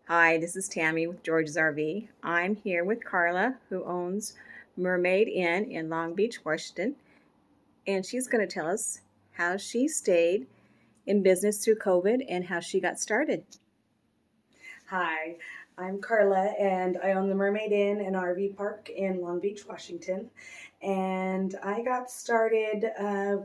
Hi, this is Tammy with George's RV. I'm here with Carla, who owns Mermaid Inn in Long Beach, Washington, and she's going to tell us how she stayed in business through COVID and how she got started. Hi, I'm Carla, and I own the Mermaid Inn and RV Park in Long Beach, Washington. And I got started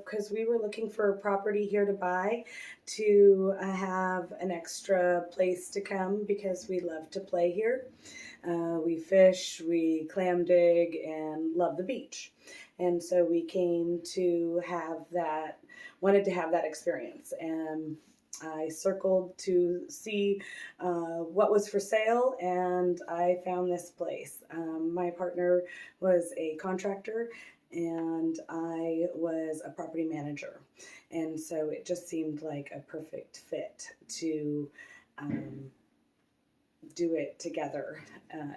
because we were looking for a property here to buy to have an extra place to come because we love to play here. We fish, we clam dig, and love the beach. And so we came to wanted to have that experience. And I circled to see what was for sale, and I found this place. My partner was a contractor, and I was a property manager. And so it just seemed like a perfect fit to um, do it together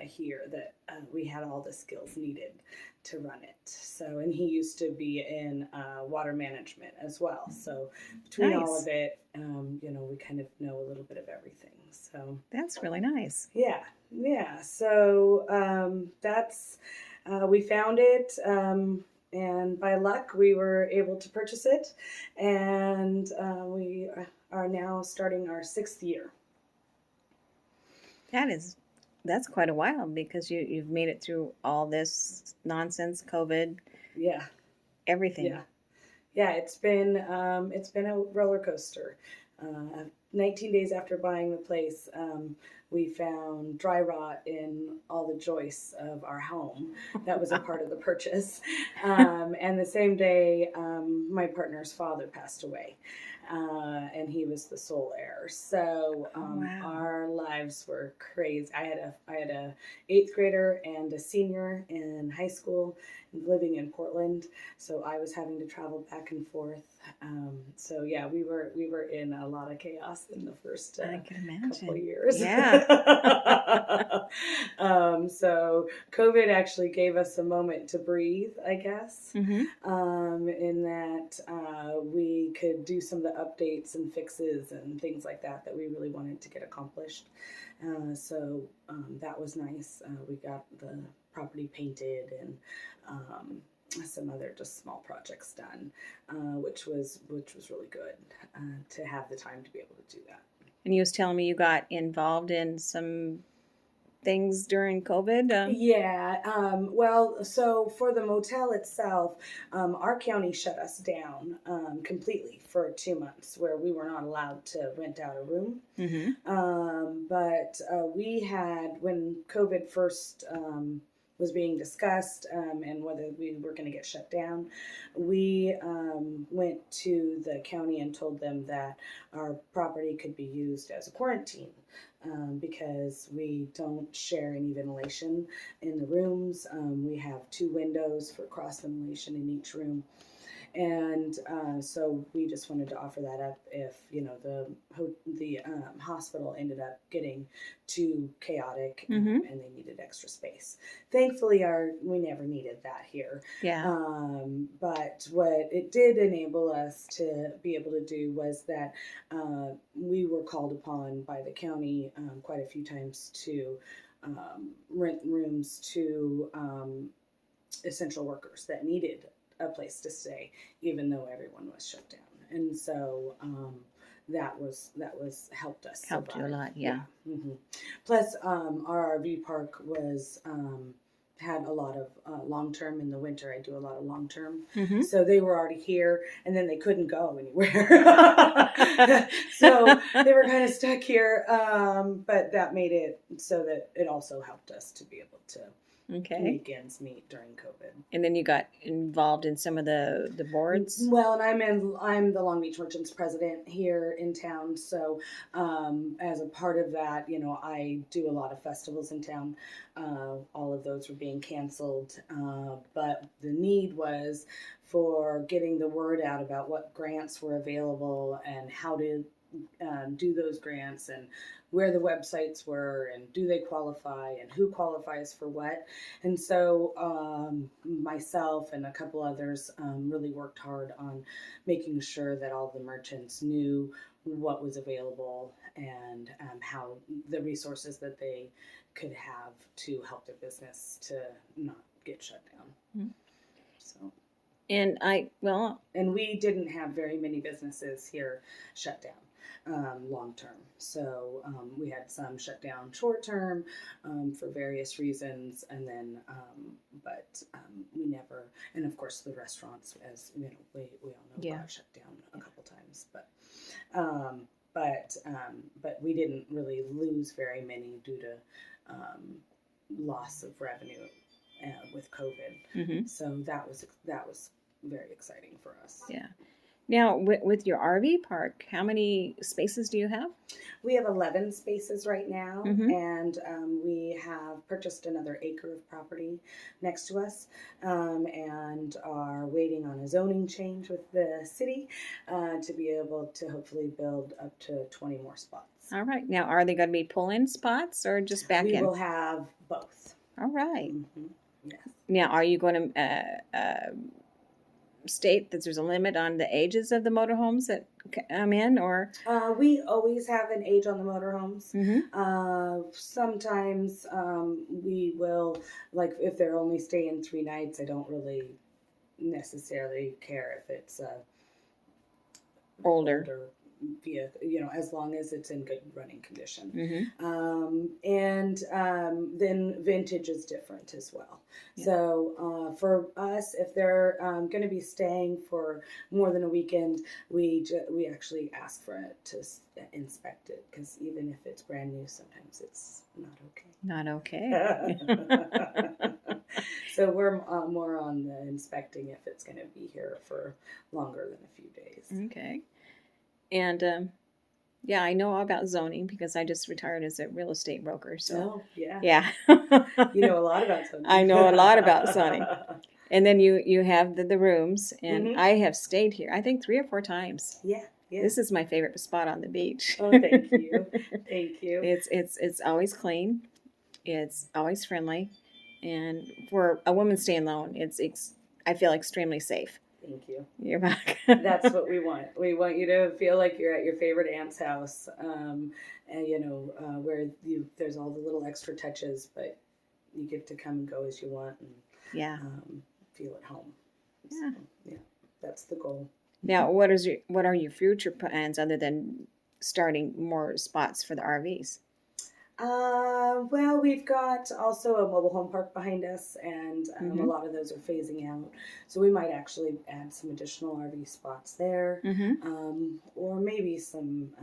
here, that we had all the skills needed to run it. So, and he used to be in water management as well. So between all Nice. of it, we kind of know a little bit of everything. So That's really nice. yeah. So that's we found it. And by luck, we were able to purchase it, and we are now starting our 6th year. That is that's quite a while because you've made it through all this nonsense, COVID, Yeah, everything. yeah. Yeah, it's been a roller coaster. 19 days after buying the place, we found dry rot in all the joists of our home. That was a part of the purchase. And the same day, my partner's father passed away, and he was the sole heir. So Oh, wow. our lives were crazy. I had a 8th grader and a senior in high school, living in Portland, so I was having to travel back and forth. So yeah, we were in a lot of chaos in the first I can couple of imagine. years. Yeah. So COVID actually gave us a moment to breathe, I guess, Mm-hmm. in that we could do some of the updates and fixes and things like that we really wanted to get accomplished. So that was nice. We got the property painted and um, some other just small projects done, which was really good to have the time to be able to do that. And you was telling me you got involved in some things during COVID. Yeah, well, so for the motel itself, our county shut us down completely for 2 months, where we were not allowed to rent out a room. Mm-hmm. But we had, when COVID first was being discussed, and whether we were going to get shut down, we went to the county and told them that our property could be used as a quarantine. Because we don't share any ventilation in the rooms. We have 2 windows for cross ventilation in each room, and so we just wanted to offer that up if the hospital ended up getting too chaotic, Mm-hmm. and they needed extra space. Thankfully, we never needed that here. Yeah. But what it did enable us to be able to do was that we were called upon by the county quite a few times to rent rooms to essential workers that needed a place to stay, even though everyone was shut down. And so that was helped us Helped you a survive. lot. Yeah. Yeah. hmm Plus, our RV park was. Had a lot of long term in the winter. I do a lot of long term. Mm-hmm. So they were already here and then they couldn't go anywhere. So they were kind of stuck here. But that made it so that it also helped us to be able to Okay. make ends meet during COVID. And then you got involved in some of the boards. Well, and I'm the Long Beach Merchants president here in town. So as a part of that, I do a lot of festivals in town. All of those were being canceled, but the need was for getting the word out about what grants were available and how to do those grants and where the websites were and do they qualify and who qualifies for what. And so myself and a couple others really worked hard on making sure that all the merchants knew what was available and how the resources that they could have to help their business to not get shut down. Mhm. So, And and we didn't have very many businesses here shut down long term. So we had some shut down short term for various reasons, and then we never. And of course, the restaurants, as you know, we all know, yeah, got shut down a couple times, um, but we didn't really lose very many due to loss of revenue with COVID. hmm So that was very exciting for us. yeah. Now, with your RV park, how many spaces do you have? We have 11 spaces right now, Mm-hmm. and we have purchased another acre of property next to us, and are waiting on a zoning change with the city to be able to hopefully build up to 20 more spots. All right. Now, are they going to be pull-in spots or just back We in? will have both. All right. Mm-hmm. Yes. Now, are you going to state that there's a limit on the ages of the motorhomes that come in, or? We always have an age on the motorhomes. Mm-hmm. Sometimes we will, like, if they're only staying 3 nights, I don't really necessarily care if it's a Older. vehicle, as long as it's in good running condition. Mm-hmm. And then vintage is different as well. Yeah. So for us, if they're going to be staying for more than a weekend, we actually ask for it to inspect it, because even if it's brand new, sometimes it's not okay. Not okay. So we're more on the inspecting if it's going to be here for longer than a few days. Okay. And yeah, I know all about zoning because I just retired as a real estate broker. So yeah. yeah. You know a lot about zoning. I know a lot about zoning. And then you have the rooms, and Mhm. I have stayed here, I think 3 or 4 times. Yeah. This is my favorite spot on the beach. Oh, thank you. Thank you. It's always clean. It's always friendly, and for a woman staying alone, I feel extremely safe. Thank you. You're back. That's what we want. We want you to feel like you're at your favorite aunt's house, and where there's all the little extra touches, but you get to come and go as you want, and Yeah. feel at home. Yeah. So, yeah, that's the goal. Now, what are your future plans other than starting more spots for the RVs? Well, we've got also a mobile home park behind us, and Mhm. a lot of those are phasing out. So we might actually add some additional RV spots there, Mm-hmm. or maybe some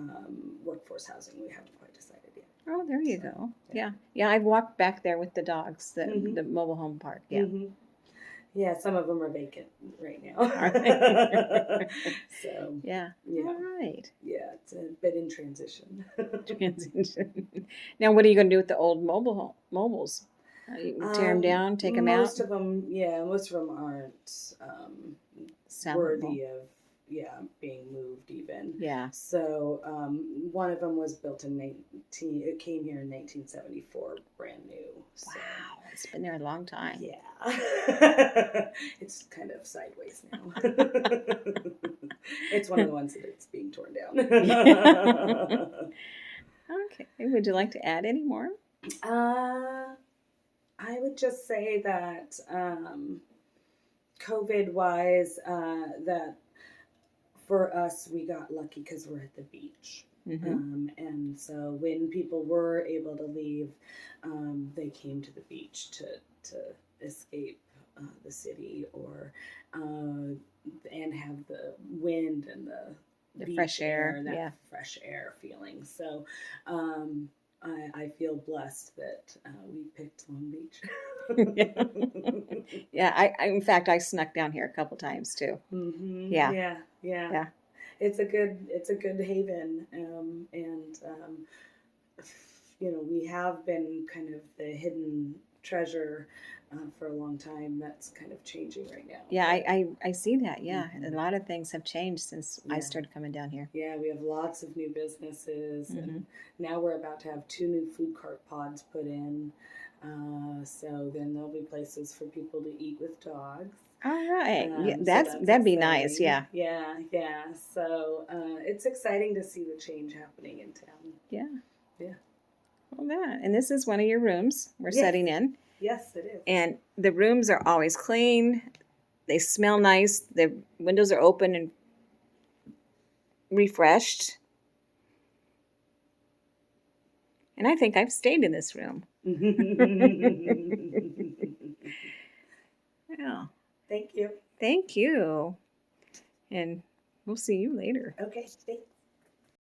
workforce housing. We haven't quite decided yet. Oh, there you go. Yeah. I've walked back there with the dogs, Mhm. the mobile home park. Yeah. Mm-hmm. Yeah, some of them are vacant right now. So Yeah. yeah, All right. yeah, it's a bit in transition. Transition. Now, what are you going to do with the old mobiles? You tear them down, take them out? Most of them aren't worthy of being moved even. Yeah. So one of them was built it came here in 1974, brand new. So, Wow, it's been there a long time. yeah. It's kind of sideways now. It's one of the ones that it's being torn down. Okay. Would you like to add any more? I would just say that COVID wise, that for us, we got lucky because we're at the beach. Mm-hmm. And so when people were able to leave, they came to the beach to escape the city, or and have the wind and the beach fresh air, that fresh air feeling. So I feel blessed that we picked Long Beach. Yeah. I in fact I snuck down here a couple times too. Mm-hmm. Yeah. Yeah. It's a good haven, and we have been kind of the hidden treasure for a long time. That's kind of changing right now. Yeah, I see that. Yeah, Mm-hmm. a lot of things have changed since I started coming down here. Yeah, we have lots of new businesses, and now we're about to have 2 new food cart pods put in. So then there'll be places for people to eat with dogs. All right. Yeah, So that's that's that'd be nice. exciting. Yeah. Yeah. So it's exciting to see the change happening in town. Yeah. Yeah. Well, that. And this is one of your rooms we're Yes. setting in. Yes, it is. And the rooms are always clean. They smell nice. The windows are open and refreshed. And I think I've stayed in this room. Yeah. Thank you. Thank you. And we'll see you later. Okay, thanks.